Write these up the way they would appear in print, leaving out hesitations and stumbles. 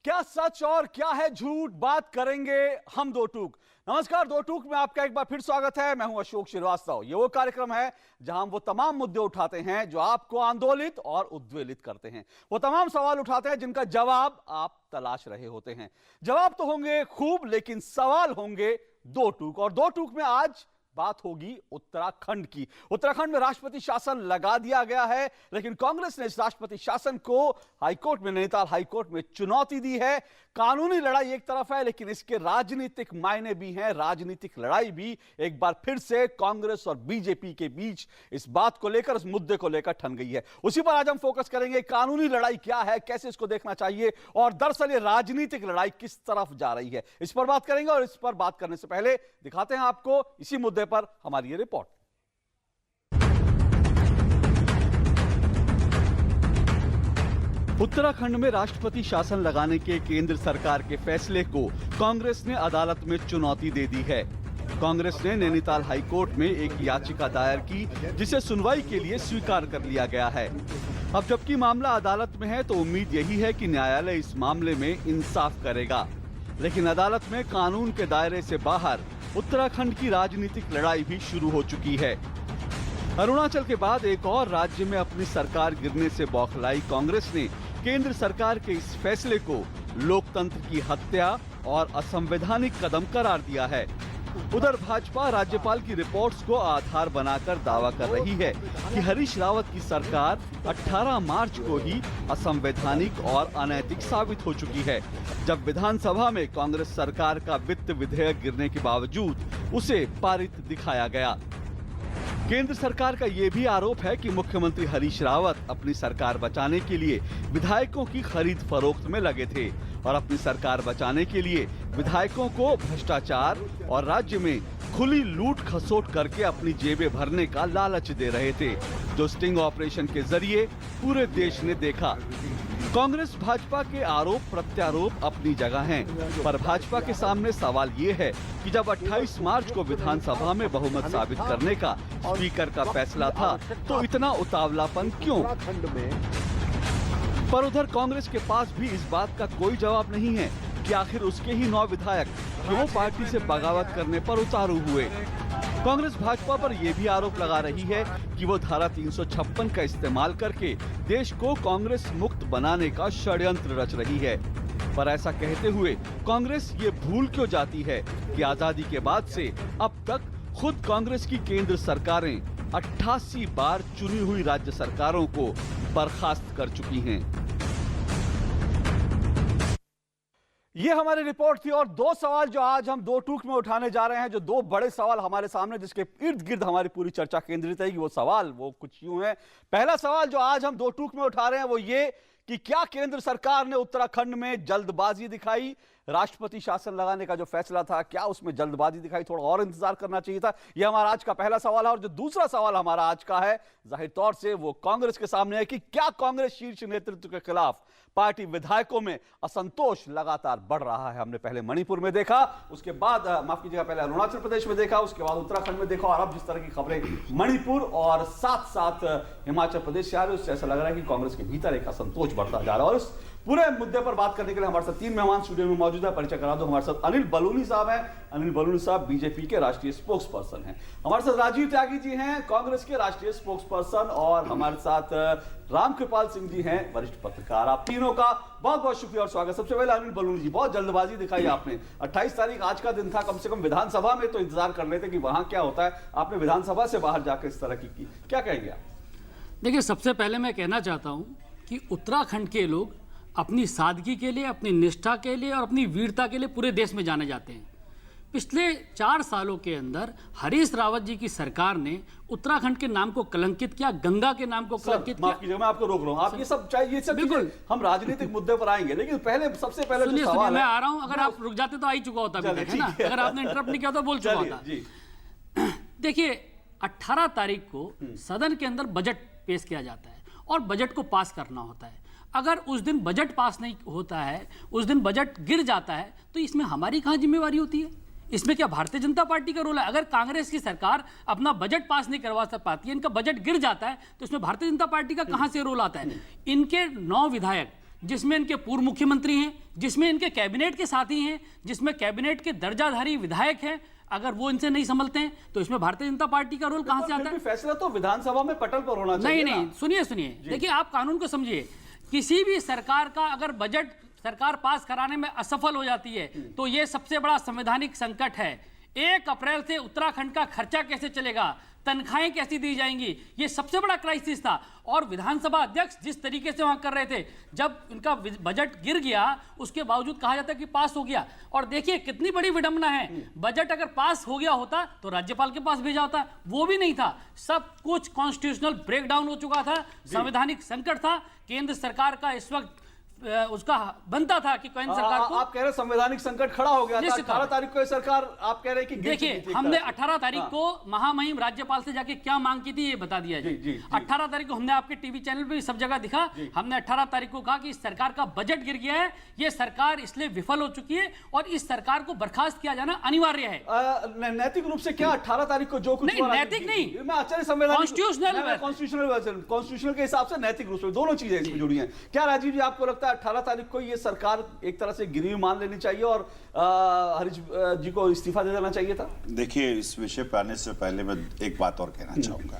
क्या सच और क्या है झूठ, बात करेंगे हम दो टूक। नमस्कार, दो टूक में आपका एक बार फिर स्वागत है। मैं हूं अशोक श्रीवास्तव। ये वो कार्यक्रम है जहां हम वो तमाम मुद्दे उठाते हैं जो आपको आंदोलित और उद्वेलित करते हैं। वो तमाम सवाल उठाते हैं जिनका जवाब आप तलाश रहे होते हैं। जवाब तो होंगे खूब, लेकिन सवाल होंगे दो टूक। और दो टूक में आज बात होगी उत्तराखंड की। उत्तराखंड में राष्ट्रपति शासन लगा दिया गया है, लेकिन कांग्रेस ने इस राष्ट्रपति शासन को हाईकोर्ट में, नैनीताल हाईकोर्ट में चुनौती दी है। कानूनी लड़ाई एक तरफ है, लेकिन इसके राजनीतिक मायने भी हैं। राजनीतिक लड़ाई भी एक बार फिर से कांग्रेस और बीजेपी के बीच इस बात को लेकर, इस मुद्दे को लेकर ठन गई है। उसी पर आज हम फोकस करेंगे। कानूनी लड़ाई क्या है, कैसे इसको देखना चाहिए, और दरअसल ये राजनीतिक लड़ाई किस तरफ जा रही है, इस पर बात करेंगे। और इस पर बात करने से पहले दिखाते हैं आपको इसी मुद्दे पर हमारी ये रिपोर्ट। उत्तराखंड में राष्ट्रपति शासन लगाने के केंद्र सरकार के फैसले को कांग्रेस ने अदालत में चुनौती दे दी है। कांग्रेस ने नैनीताल हाईकोर्ट में एक याचिका दायर की, जिसे सुनवाई के लिए स्वीकार कर लिया गया है। अब जबकि मामला अदालत में है, तो उम्मीद यही है कि न्यायालय इस मामले में इंसाफ करेगा। लेकिन अदालत में कानून के दायरे से बाहर उत्तराखंड की राजनीतिक लड़ाई भी शुरू हो चुकी है। अरुणाचल के बाद एक और राज्य में अपनी सरकार गिरने से बौखलाई कांग्रेस ने केंद्र सरकार के इस फैसले को लोकतंत्र की हत्या और असंवैधानिक कदम करार दिया है। उधर भाजपा राज्यपाल की रिपोर्ट्स को आधार बनाकर दावा कर रही है कि हरीश रावत की सरकार 18 मार्च को ही असंवैधानिक और अनैतिक साबित हो चुकी है, जब विधानसभा में कांग्रेस सरकार का वित्त विधेयक गिरने के बावजूद उसे पारित दिखाया गया। केंद्र सरकार का ये भी आरोप है कि मुख्यमंत्री हरीश रावत अपनी सरकार बचाने के लिए विधायकों की खरीद फरोख्त में लगे थे और अपनी सरकार बचाने के लिए विधायकों को भ्रष्टाचार और राज्य में खुली लूट खसोट करके अपनी जेबें भरने का लालच दे रहे थे, जो स्टिंग ऑपरेशन के जरिए पूरे देश ने देखा। कांग्रेस भाजपा के आरोप प्रत्यारोप अपनी जगह हैं, पर भाजपा के सामने सवाल ये है कि जब 28 मार्च को विधानसभा में बहुमत साबित करने का स्पीकर का फैसला था, तो इतना उतावलापन क्यों? पर उधर कांग्रेस के पास भी इस बात का कोई जवाब नहीं है कि आखिर उसके ही 9 विधायक क्यों पार्टी से बगावत करने पर उतारू हुए। कांग्रेस भाजपा पर यह भी आरोप लगा रही है कि वो धारा 356 का इस्तेमाल करके देश को कांग्रेस मुक्त बनाने का षड्यंत्र रच रही है। पर ऐसा कहते हुए कांग्रेस ये भूल क्यों जाती है कि आजादी के बाद से अब तक खुद कांग्रेस की केंद्र सरकारें 88 बार चुनी हुई राज्य सरकारों को बर्खास्त कर चुकी हैं। ये हमारी रिपोर्ट थी। और दो सवाल जो आज हम दो टूक में उठाने जा रहे हैं, जो दो बड़े सवाल हमारे सामने, जिसके इर्द गिर्द हमारी पूरी चर्चा केंद्रित है, वो सवाल वो कुछ यूं है। पहला सवाल जो आज हम दो टूक में उठा रहे हैं वो ये कि क्या केंद्र सरकार ने उत्तराखंड में जल्दबाजी दिखाई? राष्ट्रपति शासन लगाने का जो फैसला था, क्या उसमें जल्दबाजी दिखाई? थोड़ा और इंतजार करना चाहिए था। यह हमारा आज का पहला सवाल है। और जो दूसरा सवाल हमारा आज का है, जाहिर तौर से वो कांग्रेस के सामने है कि क्या कांग्रेस शीर्ष नेतृत्व के खिलाफ पार्टी विधायकों में असंतोष लगातार बढ़ रहा है। हमने पहले मणिपुर में देखा, उसके बाद माफ कीजिएगा, पहले अरुणाचल प्रदेश में देखा, उसके बाद उत्तराखंड में देखा, और अब जिस तरह की खबरें मणिपुर और साथ साथ हिमाचल प्रदेश से आ रही है, उससे ऐसा लग रहा है कि कांग्रेस के भीतर एक असंतोष बढ़ता जा रहा है। और इस पूरे मुद्दे पर बात करने के लिए हमारे साथ 3 मेहमान स्टूडियो में मौजूद है। परिचय करा दो। हमारे साथ अनिल बलूनी साहब हैं। अनिल बलूनी साहब बीजेपी के राष्ट्रीय स्पोक्स पर्सन हैं। हमारे साथ राजीव त्यागी जी हैं, कांग्रेस के राष्ट्रीय स्पोक्स पर्सन। और हमारे साथ रामकृपाल सिंह जी हैं, वरिष्ठ पत्रकार। आप तीनों का बहुत बहुत शुक्रिया और स्वागत। सबसे पहले अनिल बलूनी जी, बहुत जल्दबाजी दिखाई आपने। 28 तारीख आज का दिन था, कम से कम विधानसभा में तो इंतजार कर रहे थे कि वहां क्या होता है। आपने विधानसभा से बाहर जाकर इस तरह की क्या कहेंगे आप? देखिए, सबसे पहले मैं कहना चाहता हूं कि उत्तराखंड के लोग अपनी सादगी के लिए, अपनी निष्ठा के लिए और अपनी वीरता के लिए पूरे देश में जाने जाते हैं। पिछले 4 सालों के अंदर हरीश रावत जी की सरकार ने उत्तराखंड के नाम को कलंकित किया, गंगा के नाम को कलंकित किया। माफ कीजिए, मैं आपको रोक रहा हूं। आप ये सब चाहिए, ये सब बिल्कुल हम राजनीतिक मुद्दे पर आएंगे, लेकिन पहले सबसे पहले जो सवाल है, मैं आ रहा हूं। अगर आप रुक जाते तो आ ही चुका होता, है ना? अगर आपने इंटरप्ट नहीं किया तो बोल चुका होता। देखिए, 18 तारीख को सदन के अंदर बजट पेश किया जाता है और बजट को पास करना होता है। अगर उस दिन बजट पास नहीं होता है, उस दिन बजट गिर जाता है, तो इसमें हमारी कहां जिम्मेवारी होती है? इसमें क्या भारतीय जनता पार्टी का रोल है? अगर कांग्रेस की सरकार अपना बजट पास नहीं करवा पाती है, इनका बजट गिर जाता है, तो इसमें भारतीय जनता पार्टी का कहां से रोल आता है? इनके 9 विधायक जिसमें इनके पूर्व मुख्यमंत्री हैं, जिसमें इनके कैबिनेट के साथी हैं, जिसमें कैबिनेट के दर्जाधारी विधायक हैं, अगर वो इनसे नहीं संभलते हैं तो इसमें भारतीय जनता पार्टी का रोल कहां से आता है? फैसला तो विधानसभा में पटल पर होना चाहिए। नहीं, सुनिए, देखिए आप कानून को समझिए। किसी भी सरकार का अगर बजट सरकार पास कराने में असफल हो जाती है तो ये सबसे बड़ा संवैधानिक संकट है। 1 अप्रैल से उत्तराखंड का खर्चा कैसे चलेगा, तनख्वाहें कैसी दी जाएंगी, ये सबसे बड़ा क्राइसिस था। और विधानसभा अध्यक्ष जिस तरीके से वहां कर रहे थे, जब इनका बजट गिर गया उसके बावजूद कहा जाता है कि पास हो गया। और देखिए कितनी बड़ी विडंबना है, बजट अगर पास हो गया होता तो राज्यपाल के पास भेजा होता, वो भी नहीं था। सब कुछ कॉन्स्टिट्यूशनल ब्रेकडाउन हो चुका था, संवैधानिक संकट था। केंद्र सरकार का इस वक्त उसका बनता था कि केंद्र सरकार को, आप कह रहे संवैधानिक संकट खड़ा हो गया था। 18 तारीख को सरकार आप कह रहे कि देखिए हमने 18 तारीख को महामहिम राज्यपाल से जाके क्या मांग की थी ये बता दिया जाए। 18 तारीख को हमने आपके टीवी चैनल पे भी सब जगह दिखा। हमने 18 तारीख को कहा कि इस सरकार का बजट गिर गया है, ये सरकार इसलिए विफल हो चुकी है और इस सरकार को बर्खास्त किया जाना अनिवार्य है। नैतिक रूप से क्या 18 तारीख को जो कुछ नहीं, नैतिक नहीं, मैं आचार्य संवैधानिक कॉन्स्टिट्यूशनल के हिसाब से नैतिक रूप से दोनों चीजें इसमें जुड़ी हैं। क्या राजीव जी आपको लगता है 18 तारीख को ये सरकार एक तरह से गिरी हुई मान लेनी चाहिए और हरीश जी को इस्तीफा दे देना चाहिए था? देखिए, इस विषय पर आने से पहले मैं एक बात और कहना चाहूंगा।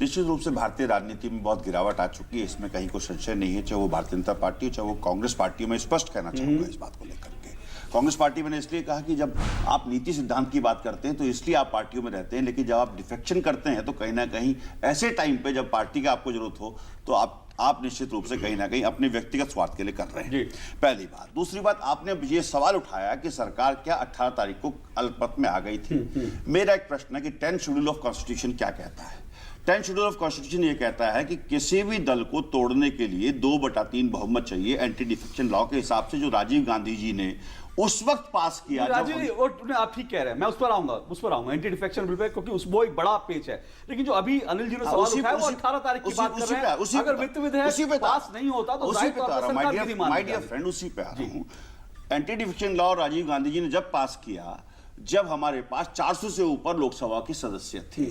निश्चित रूप से भारतीय राजनीति में बहुत गिरावट आ चुकी है, इसमें कहीं कोई संशय नहीं है। चाहे वो भारतीय जनता पार्टी हो, चाहे वो कांग्रेस पार्टी हो, मैं स्पष्ट कहना चाहूंगा इस बात को लेकर के। कांग्रेस पार्टी मैंने इसलिए कहा कि जब आप नीति सिद्धांत की बात करते हैं तो इसलिए आप पार्टियों में रहते हैं, लेकिन जब आप डिफेक्शन करते हैं तो कहीं ना कहीं ऐसे टाइम पे जब पार्टी का आपको जरूरत हो तो आप निश्चित रूप से कहीं ना कहीं अपने व्यक्तिगत स्वार्थ के लिए कर रहे हैं। पहली बात। दूसरी बात, आपने ये सवाल उठाया कि सरकार क्या 18 तारीख को अल्पमत में आ गई थी। मेरा एक प्रश्न है कि 10th शेड्यूल ऑफ कॉन्स्टिट्यूशन क्या कहता है? 10th शेड्यूल ऑफ कॉन्स्टिट्यूशन ये कहता है कि किसी भी दल को तोड़ने के लिए 2/3 बहुमत चाहिए। एंटी डिफेक्शन लॉ के हिसाब से जो राजीव गांधी जी ने उस वक्त पास किया। राजीव जी आप ठीक कह रहे हैं, मैं उस पर आऊंगा एंटी डिफेक्शन बिल पे, क्योंकि वो एक बड़ा पेच है। लेकिन जो अभी अनिल जी ने सवाल उठाया वो 18 तारीख की बात कर रहे हैं। अगर वित्त विधेयक पास नहीं होता तो माय डियर फ्रेंड उसी पे आ रहा हूं। Anti defection law Rajiv Gandhi ji ने जब पास किया, जब हमारे पास 400 से ऊपर लोकसभा के सदस्य थे।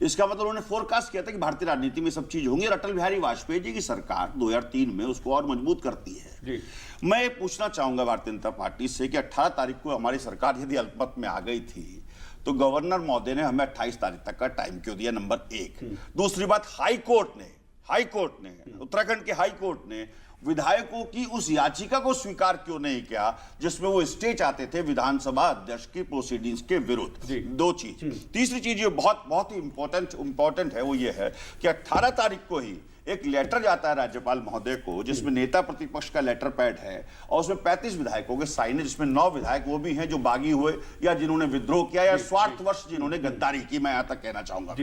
इसका मतलब उन्होंने फोरकास्ट किया था कि भारतीय राजनीति में सब चीज होंगी और अटल बिहारी वाजपेयी जी की सरकार 2003 में उसको और मजबूत करती है। मैं ये पूछना चाहूंगा भारतीय जनता पार्टी से कि 18 तारीख को हमारी सरकार यदि अल्पमत में आ गई थी तो गवर्नर महोदय ने हमें 28 तारीख तक का टाइम क्यों दिया? नंबर 1। दूसरी बात, हाई कोर्ट ने उत्तराखंड के हाई कोर्ट ने विधायकों की उस याचिका को स्वीकार क्यों नहीं किया जिसमें वो स्टे चाहते थे विधानसभा अध्यक्ष की प्रोसीडिंग्स के विरुद्ध? 2 चीज। तीसरी चीज जो बहुत ही इंपॉर्टेंट है वो ये है कि 18 तारीख को ही एक लेटर जाता है राज्यपाल महोदय को जिसमें नेता प्रतिपक्ष का लेटर पैड है और उसमें 35 विधायकों के साइन है, जिसमें 9 विधायक वो भी हैं जो बागी हुए या जिन्होंने विद्रोह किया या स्वार्थवश जिन्होंने गद्दारी की। मैं यहां तक कहना चाहूंगा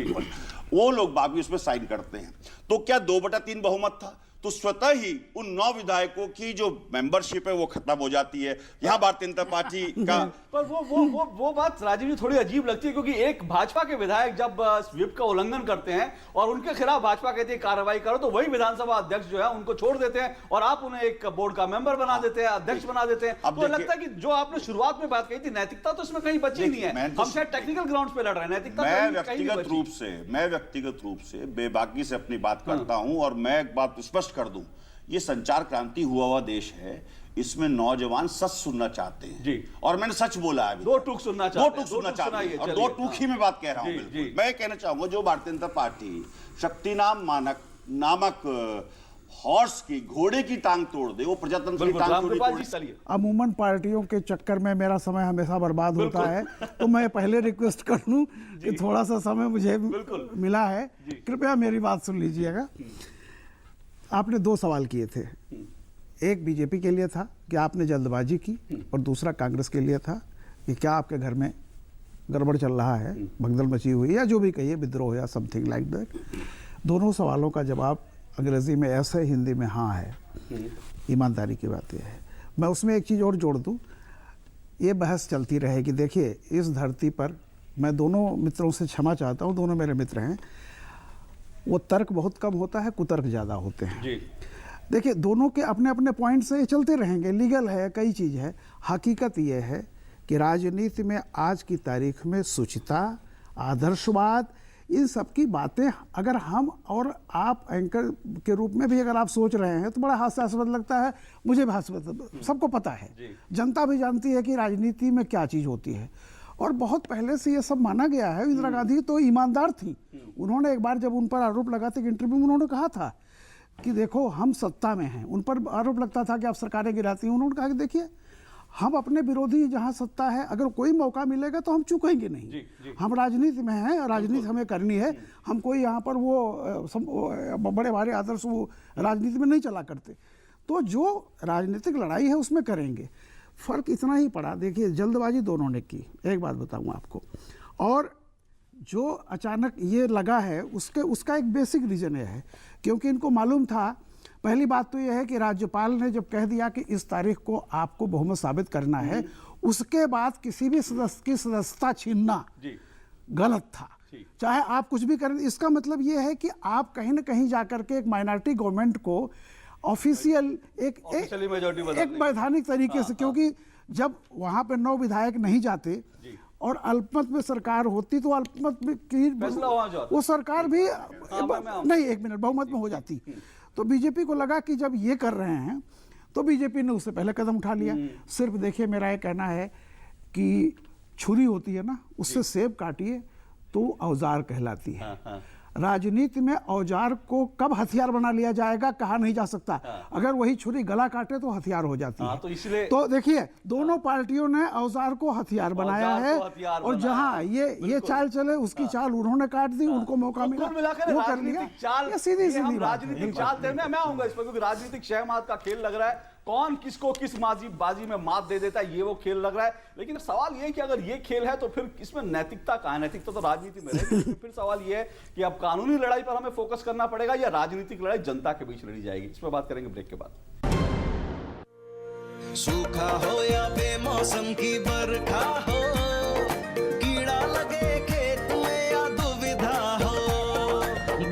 वो लोग बागी उसमें साइन करते हैं। तो क्या 2/3 बहुमत था तो स्वतः ही उन 9 विधायकों की जो मेंबरशिप है वो खत्म हो जाती है। यहां भारतीय जनता पार्टी का पर वो बात राजीव जी थोड़ी अजीब लगती है, क्योंकि एक भाजपा के विधायक जब व्हिप का उल्लंघन करते हैं और उनके खिलाफ भाजपा कहती है कार्रवाई करो, तो वही विधानसभा अध्यक्ष जो है उनको छोड़ देते हैं और आप उन्हें एक बोर्ड का मेंबर बना देते हैं, अध्यक्ष बना देते हैं। तो लगता है कि जो आपने शुरुआत में बात कही थी नैतिकता तो इसमें कहीं बची नहीं है। हम शायद टेक्निकल ग्राउंड पे लड़ रहे हैं, नैतिकता मैं व्यक्तिगत रूप से बेबाकी से अपनी बात करता हूं और मैं एक बात स्पष्ट कर दूं, ये संचार क्रांति हुआ देश है, इसमें नौजवान सच सुनना चाहते हैं जी। और मैंने सच बोला है, 2 टूक सुनना चाहते हैं और 2 टूक ही में बात कह रहा हूं। बिल्कुल मैं कहना चाहूंगा जो भारतीय जनता पार्टी शक्ति नामक हॉर्स की घोड़े की टांग तोड़ दे, वो प्रजातंत्र की टांग तोड़। अमूमन पार्टियों के चक्कर में मेरा समय हमेशा बर्बाद होता है, तो मैं पहले रिक्वेस्ट कर लूं कि थोड़ा सा समय मुझे मिला है, कृपया मेरी बात सुन लीजिएगा। आपने 2 सवाल किए थे, एक बीजेपी के लिए था कि आपने जल्दबाजी की और दूसरा कांग्रेस के लिए था कि क्या आपके घर में गड़बड़ चल रहा है, भगदड़ मची हुई या जो भी कहिए, विद्रोह या समथिंग लाइक दैट। दोनों सवालों का जवाब अंग्रेजी में ऐसे, हिंदी में हाँ है। ईमानदारी की बात यह है। मैं उसमें एक चीज़ और जोड़ दूँ, ये बहस चलती रहेगी। देखिए, इस धरती पर मैं दोनों मित्रों से क्षमा चाहता हूँ, दोनों मेरे मित्र हैं, वो तर्क बहुत कम होता है, कुतर्क ज़्यादा होते हैं जी। देखिए, दोनों के अपने अपने पॉइंट से चलते रहेंगे, लीगल है, कई चीज़ है। हकीकत ये है कि राजनीति में आज की तारीख में शुचिता, आदर्शवाद, इन सब की बातें अगर हम और आप एंकर के रूप में भी अगर आप सोच रहे हैं तो बड़ा हास्यास्पद लगता है, मुझे भी हास्यास्पद, सबको पता है, जनता भी जानती है कि राजनीति में क्या चीज़ होती है। और बहुत पहले से ये सब माना गया है। इंदिरा गांधी तो ईमानदार थी, उन्होंने एक बार जब उन पर आरोप लगा था कि इंटरव्यू में उन्होंने कहा था कि देखो हम सत्ता में हैं, उन पर आरोप लगता था कि आप सरकारें गिराती हैं, उन्होंने कहा कि देखिए हम अपने विरोधी जहां सत्ता है अगर कोई मौका मिलेगा तो हम चूकेंगे नहीं। हम राजनीति में हैं, राजनीति हमें करनी है, हम कोई यहाँ पर वो बड़े भारी आदर्श वो राजनीति में नहीं चला करते, तो जो राजनीतिक लड़ाई है उसमें करेंगे। फर्क इतना ही पड़ा, देखिए जल्दबाजी दोनों ने की, एक बात बताऊँ आपको, और जो अचानक ये लगा है उसका एक बेसिक रीज़न है क्योंकि इनको मालूम था। पहली बात तो यह है कि राज्यपाल ने जब कह दिया कि इस तारीख को आपको बहुमत साबित करना है, उसके बाद किसी भी सदस्य की सदस्यता छीनना गलत था, चाहे आप कुछ भी करें। इसका मतलब ये है कि आप कहीं ना कहीं जाकर के एक माइनॉरिटी गवर्नमेंट को ऑफिशियल एक वैधानिक तरीके से, क्योंकि जब वहां पे 9 विधायक नहीं जाते और अल्पमत में सरकार होती तो अल्पमत में की वो सरकार भी नहीं, एक मिनट, बहुमत में हो जाती। तो बीजेपी को लगा कि जब ये कर रहे हैं तो बीजेपी ने उससे पहले कदम उठा लिया। सिर्फ देखिए मेरा ये कहना है कि छुरी होती है ना, उससे सेब काटिए तो औजार कहलाती है। राजनीति में औजार को कब हथियार बना लिया जाएगा कहा नहीं जा सकता। अगर वही छुरी गला काटे तो हथियार हो जाती है। तो इसलिए तो देखिए दोनों पार्टियों ने औजार को हथियार बनाया है और जहां ये चाल चले उसकी चाल उन्होंने काट दी, उनको मौका मिला वो कर लिया। ये सीधी सीधी राजनीतिक चाल मैं आऊंगा इस पर, क्योंकि राजनीतिक शहमात का खेल लग रहा है, कौन किसको किस बाजी में मात दे देता है ये वो खेल लग रहा है। लेकिन सवाल ये है कि अगर ये खेल है तो फिर इसमें नैतिकता कहाँ है? नैतिकता तो राजनीति में रहेगी। फिर सवाल ये है कि अब कानूनी लड़ाई पर हमें फोकस करना पड़ेगा या राजनीतिक लड़ाई जनता के बीच लड़ी जाएगी। इस पर बात करेंगे ब्रेक के बाद। सूखा हो या बेमौसम की बरखा हो, कीड़ा लगे खेत में या दुविधा हो,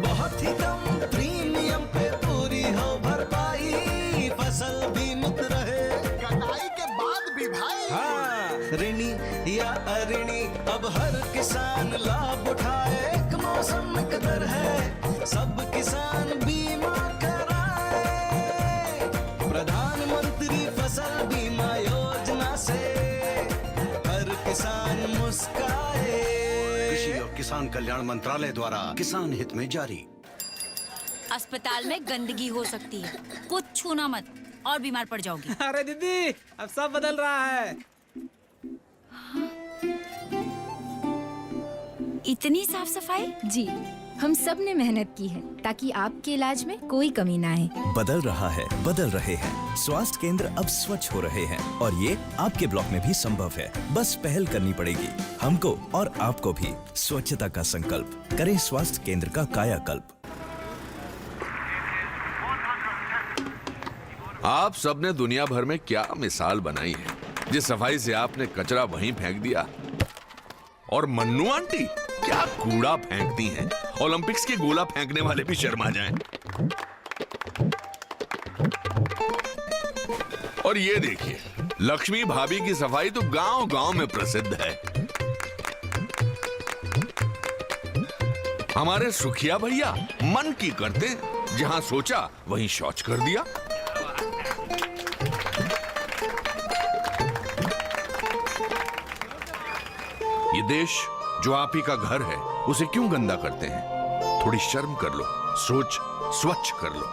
बहुत ही कम प्रीमियम पे पूरी हो भरपाई, फसल बीमित रहे कटाई के बाद भी भाई। हाँ, ऋणी या अऋणी अब हर किसान लाभ उठाए, एक मौसम कदर है सब किसान बीमा कराए, प्रधानमंत्री फसल बीमा योजना से हर किसान मुस्काए। कृषि और किसान कल्याण मंत्रालय द्वारा किसान हित में जारी। अस्पताल में गंदगी हो सकती है, कुछ छूना मत और बीमार पड़ जाओगी। अरे दीदी अब सब बदल रहा है। इतनी साफ सफाई? जी, हम सब ने मेहनत की है ताकि आपके इलाज में कोई कमी ना आए। बदल रहा है, बदल रहे हैं। स्वास्थ्य केंद्र अब स्वच्छ हो रहे हैं और ये आपके ब्लॉक में भी संभव है। बस पहल करनी पड़ेगी हमको और आपको भी। स्वच्छता का संकल्प करें, स्वास्थ्य केंद्र का कायाकल्प। आप सबने दुनिया भर में क्या मिसाल बनाई है। जिस सफाई से आपने कचरा वहीं फेंक दिया, और मन्नू आंटी क्या कूड़ा फेंकती हैं। ओलंपिक्स के गोला फेंकने वाले भी शर्मा जाएं। और ये देखिए, लक्ष्मी भाभी की सफाई तो गांव-गांव में प्रसिद्ध है। हमारे सुखिया भैया मन की करते, जहां सोचा वहीं शौच कर दिया। ये देश जो आप ही का घर है, उसे क्यों गंदा करते हैं? थोड़ी शर्म कर लो, सोच स्वच्छ कर लो।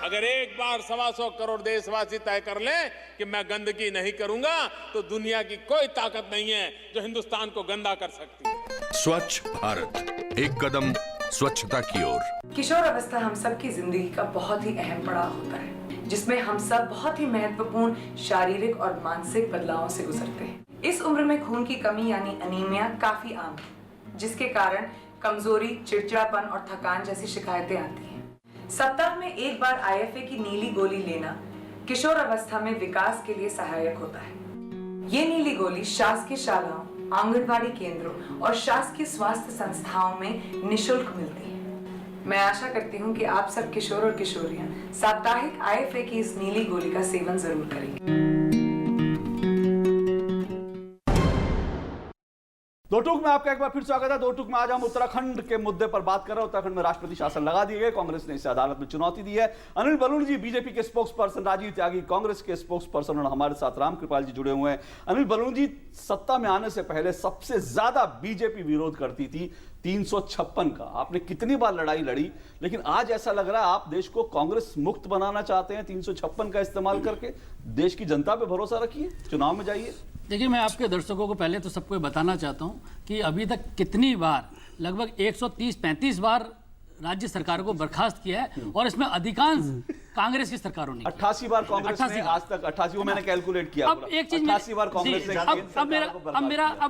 अगर एक बार 125 करोड़ देशवासी तय कर ले कि मैं गंदगी नहीं करूंगा, तो दुनिया की कोई ताकत नहीं है जो हिंदुस्तान को गंदा कर सकती है। स्वच्छ भारत, एक कदम स्वच्छता की ओर। किशोर अवस्था हम सब की जिंदगी का बहुत ही अहम पड़ाव होता है, जिसमें हम सब बहुत ही महत्वपूर्ण शारीरिक और मानसिक बदलावों से गुजरते हैं। इस उम्र में खून की कमी यानी अनीमिया काफी आम है, जिसके कारण कमजोरी, चिड़चिड़ापन और थकान जैसी शिकायतें आती हैं। सप्ताह में एक बार IFA की नीली गोली लेना किशोर अवस्था में विकास के लिए सहायक होता है। ये नीली गोली शासकीय शालाओं, आंगनबाड़ी केंद्रों और शासकीय स्वास्थ्य संस्थाओं में निःशुल्क मिलती है। मैं आशा करती हूँ कि आप सब किशोर और किशोरियां साप्ताहिक IFA की इस नीली गोली का सेवन जरूर करेंगे। दो टूक में आपका एक बार फिर स्वागत है। दो टूक में आज हम उत्तराखंड के मुद्दे पर बात कर रहे हैं। उत्तराखंड में राष्ट्रपति शासन लगा दिए गए, कांग्रेस ने इसे अदालत में चुनौती दी है। अनिल बलूनी जी बीजेपी के स्पोक्स पर्सन, राजीव त्यागी कांग्रेस के स्पोक्स पर्सन और हमारे साथ रामकृपाल जी जुड़े हुए हैं। अनिल बलूनी जी, सत्ता में आने से पहले सबसे ज्यादा बीजेपी विरोध करती थी 356 का। आपने कितनी बार लड़ाई लड़ी, लेकिन आज ऐसा लग रहा है आप देश को कांग्रेस मुक्त बनाना चाहते हैं 356 का इस्तेमाल करके। देश की जनता पे भरोसा रखिए, चुनाव में जाइए। देखिए, मैं आपके दर्शकों को पहले तो सबको बताना चाहता हूं कि अभी तक कितनी बार, लगभग 130-35 बार राज्य सरकार को बर्खास्त किया है और इसमें अधिकांश कांग्रेस की सरकारों ने 88 बार कांग्रेस ने आज तक 88 मैंने कैलकुलेट किया। अब एक चीज 88 बार कांग्रेस ने।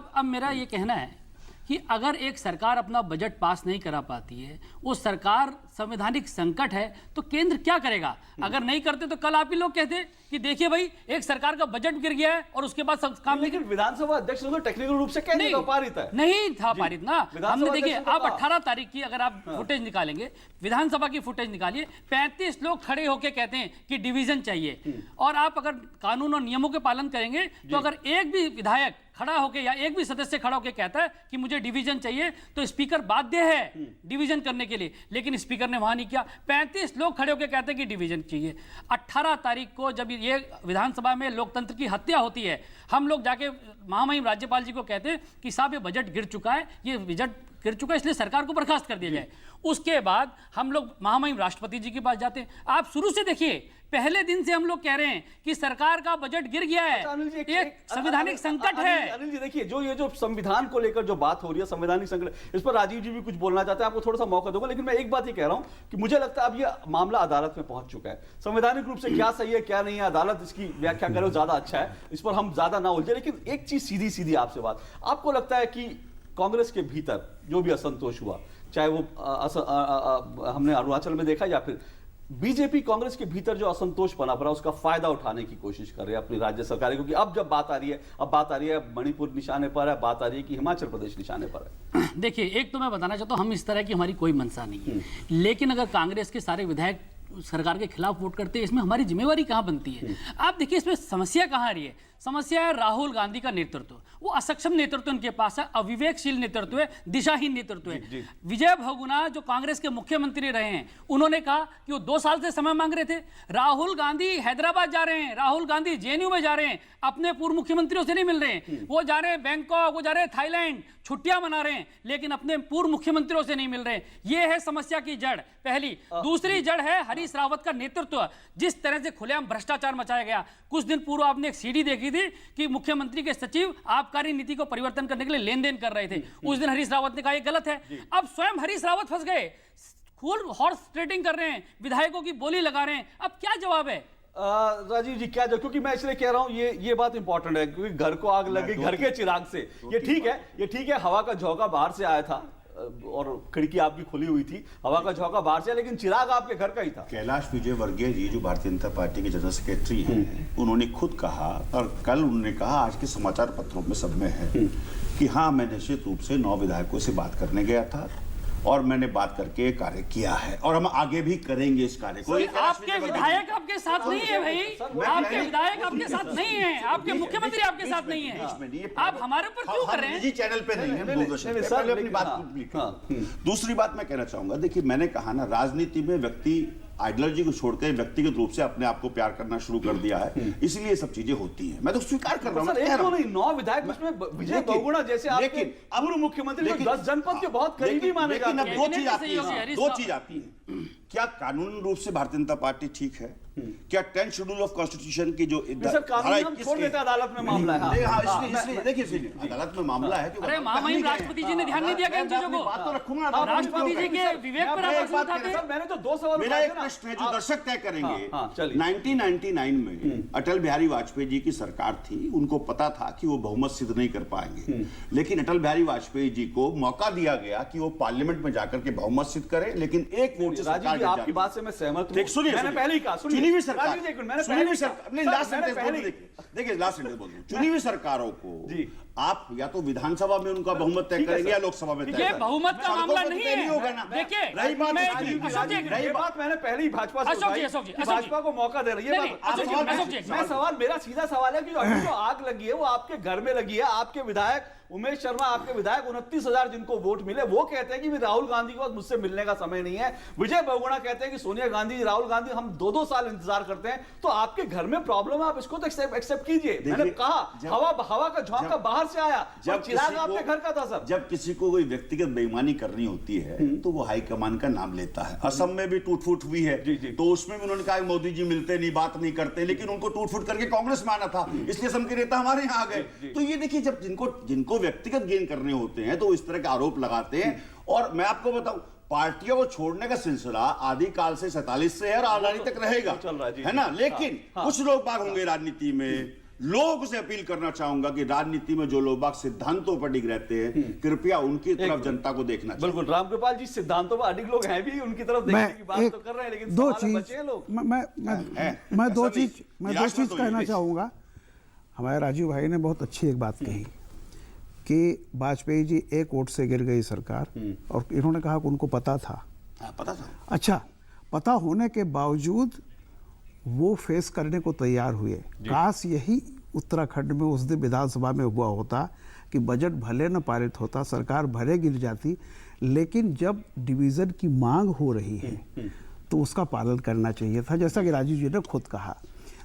अब मेरा ये कहना है कि अगर एक सरकार अपना बजट पास नहीं करा पाती है, वो सरकार संवैधानिक संकट है, तो केंद्र क्या करेगा? अगर नहीं करते तो कल आप ही लोग कहते कि देखिए भाई, एक सरकार का बजट गिर गया है और उसके बाद सब काम। लेकिन विधानसभा अध्यक्ष तो टेक्निकल रूप से कहने का पारित है। नहीं था पारित ना। हमने देखिए, आप 18 तारीख की अगर आप फुटेज निकालेंगे, विधानसभा की फुटेज निकालिए, 35 लोग खड़े होकर कहते हैं कि डिवीजन चाहिए। और आप अगर कानून और नियमों के पालन करेंगे तो अगर एक भी विधायक खड़ा होकर या एक भी सदस्य खड़ा होकर कहता है कि मुझे डिवीजन चाहिए, तो स्पीकर बाध्य है डिवीजन करने के लिए। लेकिन स्पीकर ने वहां नहीं किया। 35 लोग खड़े होकर कहते हैं कि डिवीजन चाहिए। 18 तारीख को जब ये विधानसभा में लोकतंत्र की हत्या होती है, हम लोग जाके महामहिम राज्यपाल जी को कहते हैं कि साहब ये बजट गिर चुका है, ये बजट गिर चुका है, इसलिए सरकार को बर्खास्त कर दिया जाए। उसके बाद हम लोग महामहिम राष्ट्रपति जी के पास जाते हैं। आप शुरू से देखिए, पहले दिन से हम लोग कह रहे हैं कि सरकार का बजट गिर गया है, एक संवैधानिक संकट है। अनिल जी देखिए, जो ये जो संविधान को लेकर जो बात हो रही है, संवैधानिक संकट, इस पर राजीव जी भी कुछ बोलना चाहते हैं, आपको थोड़ा सा मौका दूंगा। लेकिन मैं एक बात ये कह रहा हूं कि मुझे लगता है अब ये मामला अदालत में पहुंच चुका है। संवैधानिक रूप से क्या सही है क्या नहीं है, अदालत इसकी व्याख्या करे ज्यादा अच्छा है, इस पर हम ज्यादा ना उलझे। लेकिन एक चीज सीधी सीधी आपसे बात, आपको लगता है कि कांग्रेस के भीतर जो भी असंतोष हुआ, चाहे वो हमने अरुणाचल में देखा या फिर बीजेपी कांग्रेस के भीतर जो असंतोष बना पड़ा, उसका फायदा उठाने की कोशिश कर रहे हैं अपनी राज्य सरकार, क्योंकि अब जब बात आ रही है, अब बात आ रही है मणिपुर निशाने पर है, बात आ रही है कि हिमाचल प्रदेश निशाने पर है। देखिए, एक तो मैं बताना चाहता हूं, हम इस तरह की हमारी कोई मंशा नहीं है। लेकिन अगर कांग्रेस के सारे विधायक सरकार के खिलाफ वोट करते हैं, इसमें हमारी जिम्मेवारी कहां बनती है? आप देखिए, इसमें समस्या कहां आ रही है? समस्या है राहुल गांधी का नेतृत्व। वो असक्षम नेतृत्व उनके पास है, अविवेकशील नेतृत्व है, दिशाहीन नेतृत्व है। विजय बहुगुणा जो कांग्रेस के मुख्यमंत्री रहे हैं, उन्होंने कहा कि वो 2 साल से समय मांग रहे थे। राहुल गांधी हैदराबाद जा रहे हैं, राहुल गांधी जेएनयू में जा रहे हैं, अपने पूर्व मुख्यमंत्रियों से नहीं मिल रहे हैं। वो जा रहे हैं बैंकॉक, वो जा रहे हैं थाईलैंड, छुट्टियां मना रहे हैं, लेकिन अपने पूर्व मुख्यमंत्रियों से नहीं मिल रहे हैं। ये है समस्या की जड़ पहली। दूसरी जड़ है हरीश रावत का नेतृत्व। जिस तरह से खुलेआम भ्रष्टाचार मचाया गया, कुछ दिन पूर्व आपने एक सीडी देखी थी कि मुख्यमंत्री के सचिव आबकारी नीति को परिवर्तन करने के लिए लेन देन कर रहे थे। उस दिन हरीश रावत ने कहा यह गलत है। अब स्वयं हरीश रावत फंस गए, खूब हॉर्स ट्रेडिंग कर रहे हैं, विधायकों की बोली लगा रहे हैं। अब क्या जवाब है? राजीव जी क्या, क्योंकि मैं इसलिए कह रहा हूं ये बात इंपॉर्टेंट है, क्योंकि घर को आग लगी घर के चिराग से। ये ठीक है, हवा का झोंका बाहर से आया था और खिड़की आपकी खुली हुई थी, हवा का झोंका बाहर से, लेकिन चिराग आपके घर का ही था। कैलाश विजयवर्गीय जी जो भारतीय जनता पार्टी के जनरल सेक्रेटरी हैं, उन्होंने खुद कहा, और कल उन्होंने कहा, आज के समाचार पत्रों में सब में है कि हाँ, मैं निश्चित रूप से 9 विधायकों से बात करने गया था और मैंने बात करके कार्य किया है और हम आगे भी करेंगे इस कार्य को। आपके विधायक आपके साथ नहीं है भाई, आपके विधायक आपके साथ नहीं है, आपके मुख्यमंत्री आपके साथ नहीं है। आप हमारे ऊपर क्यों कर रहे हैं? निजी चैनल पे नहीं है, दूरदर्शन पे। पहले अपनी बात। दूसरी बात मैं कहना चाहूंगा, देखिए मैंने कहा ना, राजनीति में व्यक्ति आइडियोलॉजी को छोड़कर व्यक्तिगत रूप से अपने आप को प्यार करना शुरू कर दिया है, इसलिए ये सब चीजें होती हैं। मैं तो स्वीकार कर रहा हूं। 9 विधायक उसमें विजय बहुगुणा जैसे आपके पूर्व मुख्यमंत्री 10 जनपद के बहुत करीबी माने जाते हैं। दो चीज आती है। क्या कानूनी रूप से भारतीय जनता पार्टी ठीक है? क्या 10 शेड्यूल ऑफ कॉन्स्टिट्यूशन की जो अदालत में मामला है, देखिए अदालत में मामला है। अरे महामहिम राष्ट्रपति जी ने ध्यान नहीं दिया इन चीजों को। राष्ट्रपति जी के विवेक पर मैंने तो 2 सवाल। मेरा एक प्रश्न है जो दर्शक तय करेंगे। 1999 में अटल बिहारी वाजपेयी जी की सरकार थी, उनको पता था कि वो बहुमत सिद्ध नहीं कर पाएंगे, लेकिन अटल बिहारी वाजपेयी जी को मौका दिया गया कि वो पार्लियामेंट में जाकर के बहुमत सिद्ध करें, लेकिन एक वोट से आपकी बात से मैं सहमत हूं। सुनिए, मैंने पहले ही कहा, चुनी हुई सरकार, देखिए लास्ट सेंटेंस बोल दूं, चुनी हुई सरकारों को आप या तो विधानसभा में उनका बहुमत तय करेंगे या लोकसभा में तय ये करेंगे। बहुमत का मामला नहीं है। होगा ना। देखिए, रही बात मैं- ये बात मैंने पहले ही भाजपा से उठाई कि भाजपा को मौका दे रही है। मैं सवाल, मेरा सीधा सवाल है कि अभी जो आग लगी है वो आपके घर में लगी है। आपके विधायक उमेश शर्मा, आपके विधायक 29,000 जिनको वोट मिले, वो कहते हैं कि राहुल गांधी के पास मुझसे मिलने का समय नहीं है। विजय बहुगुणा कहते हैं कि सोनिया गांधी, राहुल गांधी हम 2-2 साल इंतजार करते हैं। तो आपके घर में प्रॉब्लम है, आप इसको तो एक्सेप्ट कीजिए। मैंने कहा हवा का झोंका बाहर से आया, जब चिराग आपके घर का था सर। जब किसी को कोई व्यक्तिगत बेईमानी करनी होती है तो वो हाईकमान का नाम लेता है। असम में भी टूट फूट हुई है, तो उसमें भी उन्होंने कहा मोदी जी मिलते नहीं, बात नहीं करते, लेकिन उनको टूट फूट करके कांग्रेस में आना था, इसलिए असम के नेता हमारे यहाँ आ गए। तो ये देखिए, जब जिनको व्यक्तिगत गेन करने होते हैं तो इस तरह के आरोप लगाते हैं। और मैं आपको बताऊं, पार्टियों को छोड़ने का सिलसिला आदिकाल से 47 से है और आजादी तक रहेगा, है ना। लेकिन कुछ लोग बाग होंगे राजनीति में, लोगों से अपील करना चाहूंगा कि राजनीति में जो लोग बाग सिद्धांतों पर अडिग रहते हैं, कृपया उनकी तरफ जनता को देखना चाहिए। बिल्कुल, रामकृपाल जी सिद्धांतों पर अडिग लोग हैं भी, उनकी तरफ देखने की बात तो कर रहे हैं, लेकिन दो सवाल चीज बचे हैं लोग। मैं दो चीज कहना चाहूंगा। हमारे राजीव भाई ने बहुत अच्छी एक बात कही कि वाजपेयी जी एक वोट से गिर गई सरकार, और इन्होंने कहा कि उनको पता था। पता था। अच्छा, पता होने के बावजूद वो फेस करने को तैयार हुए। काश यही उत्तराखंड में उस दिन विधानसभा में हुआ होता कि बजट भले न पारित होता, सरकार भले गिर जाती, लेकिन जब डिवीजन की मांग हो रही है तो उसका पालन करना चाहिए था, जैसा कि राजीव जी ने खुद कहा।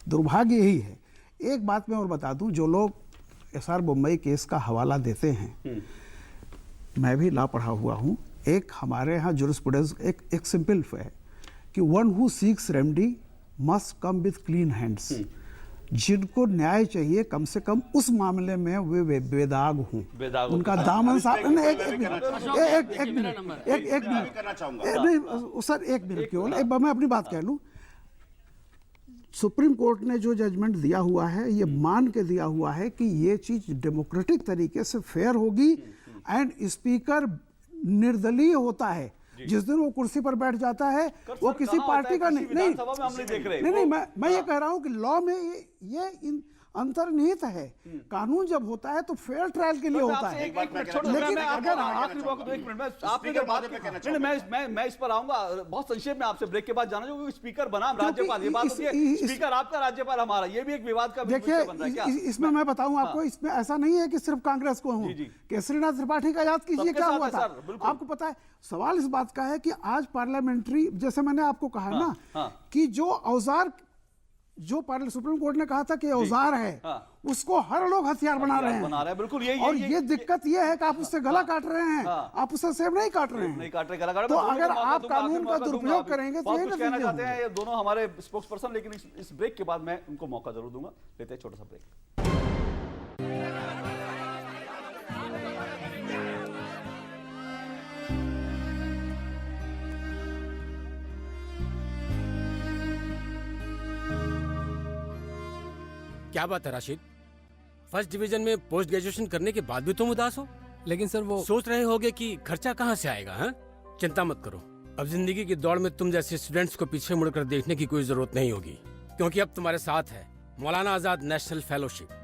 दुर्भाग्य यही है। एक बात मैं और बता दूं, जो लोग एसआर मुंबई केस का हवाला देते हैं, मैं भी ला पढ़ा हुआ हूँ। एक हमारे यहाँ जुरिस्प्रूडेंस एक सिंपल है कि one who seeks remedy must come with clean hands. जिनको न्याय चाहिए, कम से कम उस मामले में वे बेदाग हों, उनका दामन साफ। एक मिनट केवल मैं अपनी बात कह लूं। सुप्रीम कोर्ट ने जो जजमेंट दिया हुआ है, ये मान के दिया हुआ है कि ये चीज डेमोक्रेटिक तरीके से फेयर होगी, एंड स्पीकर निर्दलीय होता है। जिस दिन वो कुर्सी पर बैठ जाता है वो किसी पार्टी का नहीं। मैं ये कह रहा हूं कि लॉ में ये अंतर्निहित है। कानून जब होता है तो फेयर ट्रायल के लिए होता है। लेकिन अगर मैं इस पर आऊंगा बहुत संक्षेप में आपसे ब्रेक के बाद जाना चाहूंगा। स्पीकर बना राज्यपाल, ये बात होती है, स्पीकर आपका राज्यपाल हमारा, ये भी एक विवाद का देखिए। इसमें मैं बताऊं आपको, इसमें ऐसा नहीं है कि सिर्फ कांग्रेस को हूं। केसरीनाथ त्रिपाठी का याद कीजिए क्या हुआ था, आपको पता है। सवाल इस बात का है कि आज पार्लियामेंट्री, जैसे मैंने आपको कहा ना कि जो औजार, जो सुप्रीम कोर्ट ने कहा था कि औजार है, उसको हर लोग हथियार बना रहे हैं। बिल्कुल, और ये दिक्कत ये है कि आप उससे गला काट रहे हैं, आप उससे सेब नहीं काट रहे हैं। तो अगर आप कानून का दुरुपयोग करेंगे तो कुछ कहना चाहते हैं ये दोनों हमारे स्पोक्स पर्सन, लेकिन इस ब्रेक के बाद मैं उनको मौका जरूर दूंगा। लेते हैं छोटा सा ब्रेक। क्या बात है राशिद, फर्स्ट डिवीजन में पोस्ट ग्रेजुएशन करने के बाद भी तुम उदास हो? लेकिन सर वो सोच रहे होगे कि खर्चा कहाँ से आएगा। हाँ, चिंता मत करो, अब जिंदगी की दौड़ में तुम जैसे स्टूडेंट्स को पीछे मुड़कर देखने की कोई जरूरत नहीं होगी, क्योंकि अब तुम्हारे साथ है मौलाना आजाद नेशनल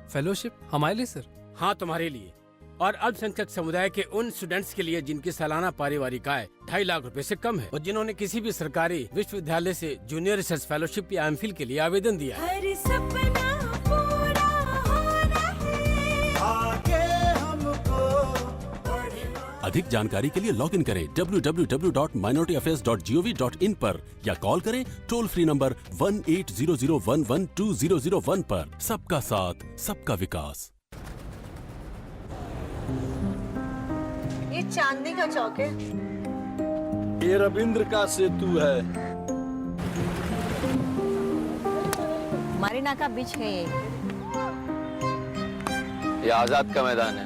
फेलोशिप हमारे लिए सर? हाँ, तुम्हारे लिए और अल्पसंख्यक समुदाय के उन स्टूडेंट्स के लिए जिनकी सालाना पारिवारिक आय 2.5 लाख रुपए से कम है और जिन्होंने किसी भी सरकारी विश्वविद्यालय से जूनियर रिसर्च फेलोशिप या एमफिल के लिए आवेदन दिया है। अधिक जानकारी के लिए लॉग इन करें www.minorityaffaires.gov.in पर या कॉल करें टोल फ्री नंबर 1800112001 पर। सबका साथ, सबका विकास। ये चांदनी का चौक है। ये रविंद्र का सेतु है। मारीना का बीच है ये आजाद का मैदान है।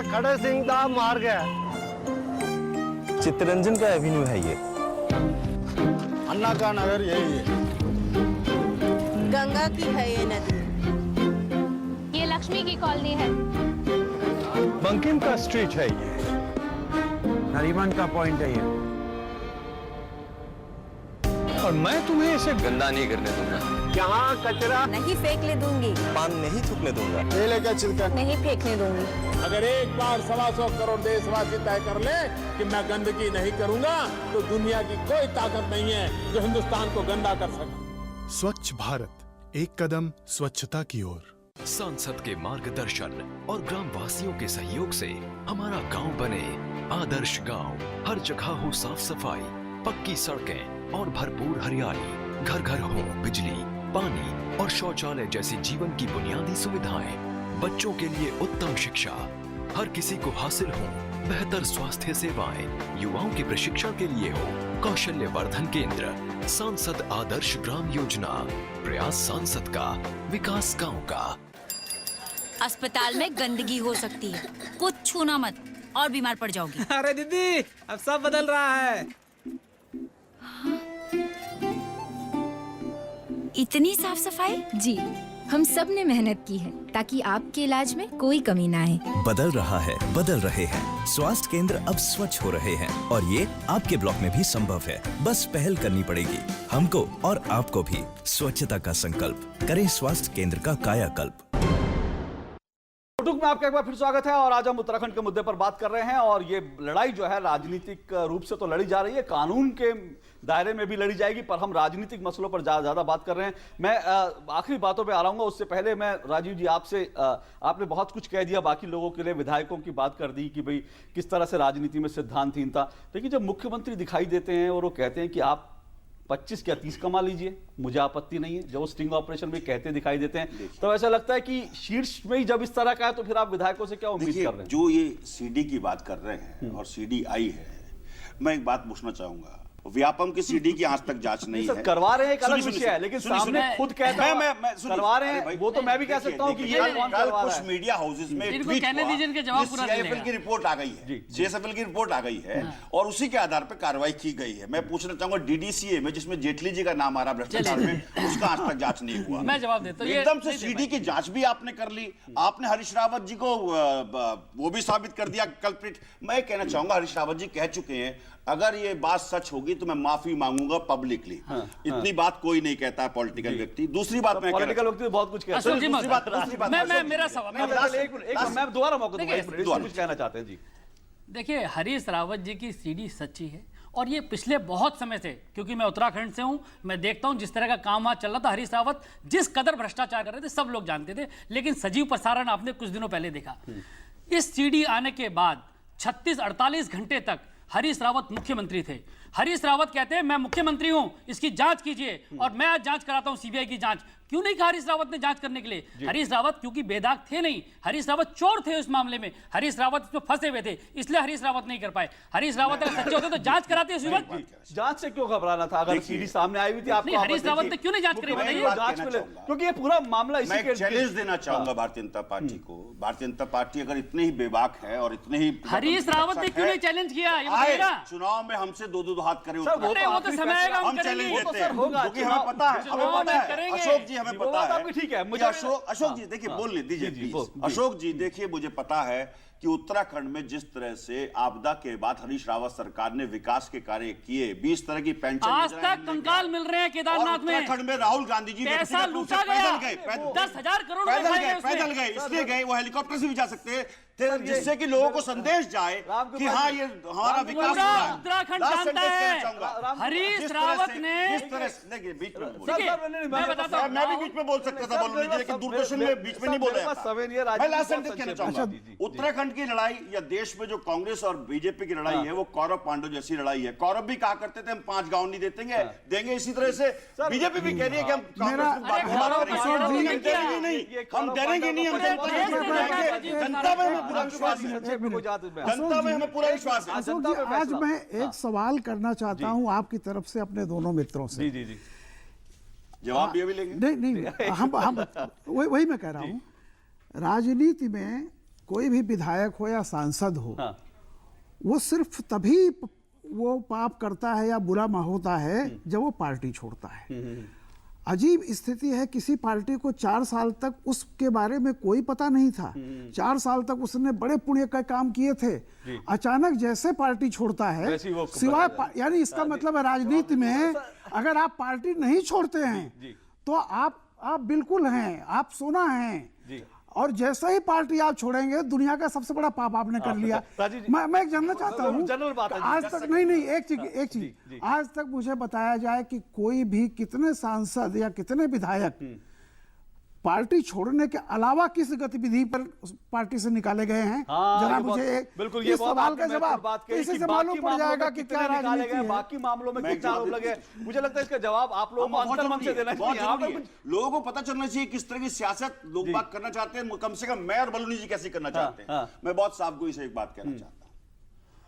खड़े सिंह दा मार्ग है। चित्तरंजन का एवेन्यू है ये। अन्ना का नगर यही है। गंगा की है ये नदी। ये लक्ष्मी की कॉलोनी है। बंकिम का स्ट्रीट है ये। नरीमन का पॉइंट है ये। और मैं तुम्हें इसे गंदा नहीं करने दूंगा। यहाँ कचरा नहीं फेंकने दूंगी, पान नहीं थूकने दूंगा। केले का छिलका नहीं फेंकने दूंगी। अगर एक बार 125 करोड़ देशवासी तय कर ले कि मैं गंदगी नहीं करूंगा, तो दुनिया की कोई ताकत नहीं है जो हिंदुस्तान को गंदा कर सके। स्वच्छ भारत, एक कदम स्वच्छता की ओर। सांसद के मार्गदर्शन और ग्राम वासियों के सहयोग से हमारा गांव बने आदर्श गांव। हर जगह हो साफ सफाई, पक्की सड़कें और भरपूर हरियाली। घर घर हो बिजली, पानी और शौचालय जैसी जीवन की बुनियादी सुविधाएं। बच्चों के लिए उत्तम शिक्षा, हर किसी को हासिल हो बेहतर स्वास्थ्य सेवाएं। युवाओं के प्रशिक्षण के लिए हो कौशल्य वर्धन केंद्र। सांसद आदर्श ग्राम योजना, प्रयास सांसद का, विकास गांव का। अस्पताल में गंदगी हो सकती है, कुछ छूना मत और बीमार पड़ जाओगी। अरे दीदी, अब सब बदल रहा है। इतनी साफ सफाई? जी, हम सब ने मेहनत की है ताकि आपके इलाज में कोई कमी ना आए। बदल रहा है, बदल रहे हैं। स्वास्थ्य केंद्र अब स्वच्छ हो रहे हैं और ये आपके ब्लॉक में भी संभव है। बस पहल करनी पड़ेगी हमको और आपको भी। स्वच्छता का संकल्प करें, स्वास्थ्य केंद्र का कायाकल्प। में आपका एक बार फिर स्वागत है और आज हम उत्तराखंड के मुद्दे पर बात कर रहे हैं। और ये लड़ाई जो है राजनीतिक रूप से तो लड़ी जा रही है, कानून के दायरे में भी लड़ी जाएगी, पर हम राजनीतिक मसलों पर ज्यादा बात कर रहे हैं। मैं आखिरी बातों पे आ रहा हूँ, उससे पहले मैं राजीव जी आपसे, आपने बहुत कुछ कह दिया बाकी लोगों के लिए, विधायकों की बात कर दी कि भाई किस तरह से राजनीति में सिद्धांतहीनता। लेकिन जब मुख्यमंत्री दिखाई देते हैं और वो कहते हैं कि आप 25 या 30 कमा लीजिए, मुझे आपत्ति नहीं है, जो स्टिंग ऑपरेशन में कहते दिखाई देते हैं, तो ऐसा लगता है कि शीर्ष में ही जब इस तरह का है तो फिर आप विधायकों से क्या उम्मीद कर रहे हैं? जो ये सीडी की बात कर रहे हैं और सीडी आई है, मैं एक बात पूछना चाहूंगा, व्यापम की सीडी की आज तक जांच नहीं है। करवा रहे हैं एक अलग विषय है, लेकिन सामने खुद कहता है मैं करवा रहे हैं, वो तो मैं भी कह सकता हूं कि ये कौन करवा रहा है। कुछ मीडिया हाउसेस में कहने दीजिए, इनके जवाब पूरा सीआईएफएल की रिपोर्ट आ गई है, सीएसएफएल की रिपोर्ट आ गई है और उसी के आधार पर कार्रवाई की गई है। मैं पूछना चाहूंगा डीडीसीए में जिसमें जेटली जी का नाम आ रहा भ्रष्टाचार में, उसका आज तक जांच नहीं हुआ। मैं जवाब देता हूं, एकदम से सीडी की जांच भी आपने कर ली, आपने हरीश रावत जी को वो भी साबित कर दिया कल्प्रिट। मैं कहना चाहूंगा हरीश रावत जी कह चुके हैं अगर ये बात सच होगी तो मैं माफी मांगूंगा पब्लिकली। इतनी बात कोई नहीं कहता है पॉलिटिकल व्यक्ति। दूसरी बात मैं पॉलिटिकल व्यक्ति बहुत कुछ कहता है। दूसरी बात मैं मेरा सवाल मैं दोबारा मौका दूंगा, कुछ कहना चाहते हैं जी। देखिए, हरीश रावत जी की सीडी सच्ची है और ये पिछले बहुत समय से, क्योंकि मैं उत्तराखंड से हूं, मैं देखता हूं जिस तरह का काम वहां चल रहा था। हरीश रावत जिस कदर भ्रष्टाचार कर रहे थे सब लोग जानते थे, लेकिन सजीव प्रसारण आपने कुछ दिनों पहले देखा। इस सीडी आने के बाद 36-48 घंटे तक हरीश रावत मुख्यमंत्री थे। हरीश रावत कहते हैं मैं मुख्यमंत्री हूं, इसकी जांच कीजिए, और मैं आज जांच कराता हूं सीबीआई की जांच। क्यों नहीं कहा हरीश रावत ने जांच करने के लिए? हरीश रावत क्योंकि बेदाग थे नहीं, हरीश रावत चोर थे उस मामले में, हरीश रावत इसमें फंसे हुए थे, इसलिए हरीश रावत नहीं कर पाए। हरीश रावत अगर सच्चे होते तो जांच कराते उस वक्त। जांच से क्यों घबराना था? अगर सीडी सामने आई हुई थी आपको, हरीश रावत ने क्यों नहीं जांच करी बताइए? क्योंकि ये पूरा मामला इसी के चैलेंज देना चाहूंगा भारतीय जनता पार्टी को। भारतीय जनता पार्टी अगर इतनी ही बेबाक है और इतने ही हरीश रावत ने क्यों नहीं चैलेंज किया? चुनाव में हमसे दो हाथ करे, वो तो समय आएगा, हम चैलेंज देते हैं क्योंकि हमें पता है, अशोक जी हमें पता है। ठीक है, मुझे अशोक जी देखिए बोलने दीजिए। अशोक जी देखिए, मुझे पता है कि उत्तराखंड में जिस तरह से आपदा के बाद हरीश रावत सरकार ने विकास के कार्य किए, 20 तरह की पेंशन आज तक कंकाल मिल रहे हैं केदारनाथ में। उत्तराखंड में राहुल गांधी जी पैसा लूटा गया, 10,000 करोड़ पैदल गए, इसलिए गए, वो हेलीकॉप्टर से भी जा सकते हैं, जिससे कि लोगों को संदेश जाए कि हाँ ये हमारा विकास हो रहा है। उत्तराखंड जानता है हरीश रावत ने जिस तरह देखिए बीच में मैं भी बीच में बोल सकता था, बोलने के लेकिन दूरदर्शन में बीच में नहीं बोला। मैं लास्ट सेंटेंस कहना चाहूंगा, उत्तराखंड की लड़ाई या देश में जो कांग्रेस और बीजेपी की लड़ाई है वो कौरव पांडव जैसी लड़ाई है। कौरव भी कहा करते थे हम 5 गांव नहीं देंगे, इसी तरह से बीजेपी भी कह रही है कि हम हम डरेंगे नहीं, हम जनता में हमें पूरा विश्वास है, जनता में हमें पूरा विश्वास है। आज मैं एक सवाल करना चाहता हूं आपकी तरफ से अपने दोनों मित्रों से। जी जवाब भी लेंगे। नहीं हम वही मैं कह रहा हूं, राजनीति में कोई भी विधायक हो या सांसद हो, वो सिर्फ तभी वो पाप करता है या बुरा होता है जब वो पार्टी छोड़ता है। अजीब स्थिति है, किसी पार्टी को 4 साल तक उसके बारे में कोई पता नहीं था। 4 साल तक उसने बड़े पुण्य का काम किए थे, अचानक जैसे पार्टी छोड़ता है, सिवाय यानी इसका मतलब है राजनीति में अगर आप पार्टी नहीं छोड़ते हैं तो आप बिल्कुल हैं, आप सोना हैं, और जैसा ही पार्टी आप छोड़ेंगे दुनिया का सबसे बड़ा पाप आपने कर लिया। मैं एक जानना चाहता हूँ, आज तक नहीं एक चीज आज तक मुझे बताया जाए कि कोई भी कितने सांसद या कितने विधायक पार्टी छोड़ने के अलावा किस गतिविधि पर पार्टी से निकाले गए हैं? जरा मुझे बिल्कुल इस सवाल का जवाब इसी से मालूम पड़ जाएगा कि क्या राजनीति है। बाकी मामलों में कितना आरोप लगे, मुझे लगता है इसका जवाब आप लोगों को अंतर्मन से देना चाहिए। लोगों को पता चलना चाहिए किस तरह की सियासत लोग बात करना चाहते हैं, कम से कम मैं और बलूनी जी कैसे करना चाहते हैं। मैं बहुत साफ गोई से एक बात कहना चाहता हूं,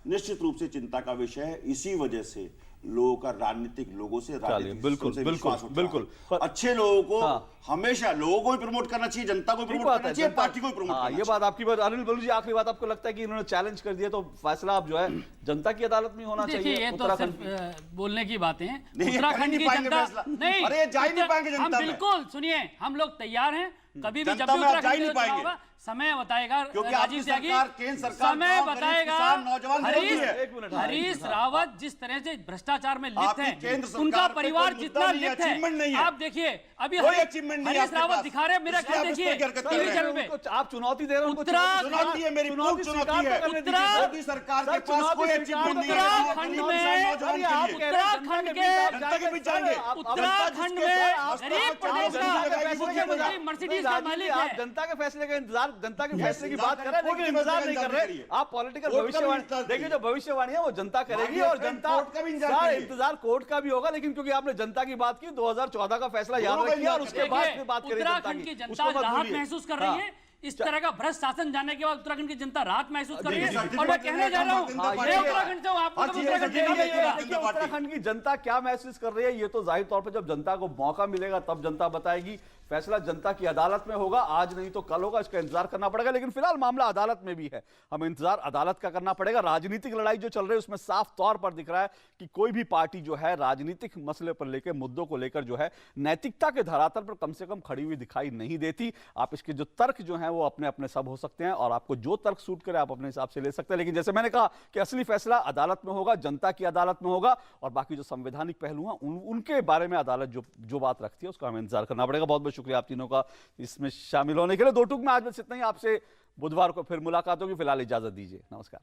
निश्चित रूप से चिंता का विषय है। इसी वजह से लोगों का राजनीतिक लोगों से बिल्कुल अच्छे लोगों को हमेशा लोगों को भी प्रमोट करना चाहिए, जनता को प्रमोट करना चाहिए, पार्टी को भी प्रमोट करना चाहिए। ये बात आपकी बात। अनिल बलूनी जी, आखिरी बात, आपको लगता है कि इन्होंने चैलेंज कर दिया तो फैसला अब जो है जनता की अदालत में होना चाहिए? ये तो सिर्फ बोलने की बातें हैं। उत्तराखंड की जनता नहीं, अरे जा ही नहीं पाएंगे जनता में। बिल्कुल सुनिए, हम लोग तैयार हैं, कभी भी जब भी उत्तराखंड में होगा समय बताएगा, राजीव त्यागी समय बताएगा। हरीश रावत जिस तरह से भ्रष्टाचार में लिप्त है, उनका परिवार जितना लिप्त है, आप देखिए अभी हरीश रावत दिखा रहे, मेरा क्या देखिए टीवी चैनल पे आप चुनौती दे रहे हैं। चुनौती है, मेरी मूल चुनौती है। मोदी सरकार के पास कोई अचीवमेंट नहीं है। उत्तराखंड में गरीब प्रदेश का मुख्यमंत्री मर्सिडीज का मालिक है। आप जनता के फैसले का इंतजार, जनता के फैसले की बात कर रहे हैं, लेकिन इंतजार नहीं कर रहे। आप पॉलिटिकल भविष्यवाणी देखिए, जो भविष्यवाणी है वो जनता करेगी, और जनता का इंतजार कोर्ट का भी होगा। लेकिन क्योंकि आपने जनता की बात की, 2014 का फैसला याद रखिए और उसके बाद बात करें। उत्तराखंड की जनता राहत महसूस कर रही है। इस तरह का भ्रष्ट शासन जाने के बाद उत्तराखंड की जनता राहत महसूस कर रही है। और मैं कहने जा रहा हूँ, मैं उत्तराखंड से हूं, आपको तो उत्तराखंड की जनता क्या महसूस कर रही है, ये तो जाहिर तौर पर जब जनता को मौका मिलेगा तब जनता बताएगी। फैसला जनता की अदालत में होगा, आज नहीं तो कल होगा, इसका इंतजार करना पड़ेगा। लेकिन फिलहाल मामला अदालत में भी है, हमें इंतजार अदालत का करना पड़ेगा। राजनीतिक लड़ाई जो चल रही है उसमें साफ तौर पर दिख रहा है कि कोई भी पार्टी जो है राजनीतिक मसले पर लेकर, मुद्दों को लेकर जो है नैतिकता के धरातल पर कम से कम खड़ी हुई दिखाई नहीं देती। आप इसके जो तर्क जो है वो अपने अपने सब हो सकते हैं, और आपको जो तर्क सूट करे आप अपने हिसाब से ले सकते हैं। लेकिन जैसे मैंने कहा कि असली फैसला अदालत में होगा, जनता की अदालत में होगा, और बाकी जो संवैधानिक पहलू हैं उनके बारे में अदालत जो बात रखती है उसका हमें इंतजार करना पड़ेगा। बहुत बहुत शुक्रिया आप तीनों का इसमें शामिल होने के लिए। दो टूक में आज बस इतना ही। आपसे बुधवार को फिर मुलाकात होगी। फिलहाल इजाजत दीजिए, नमस्कार।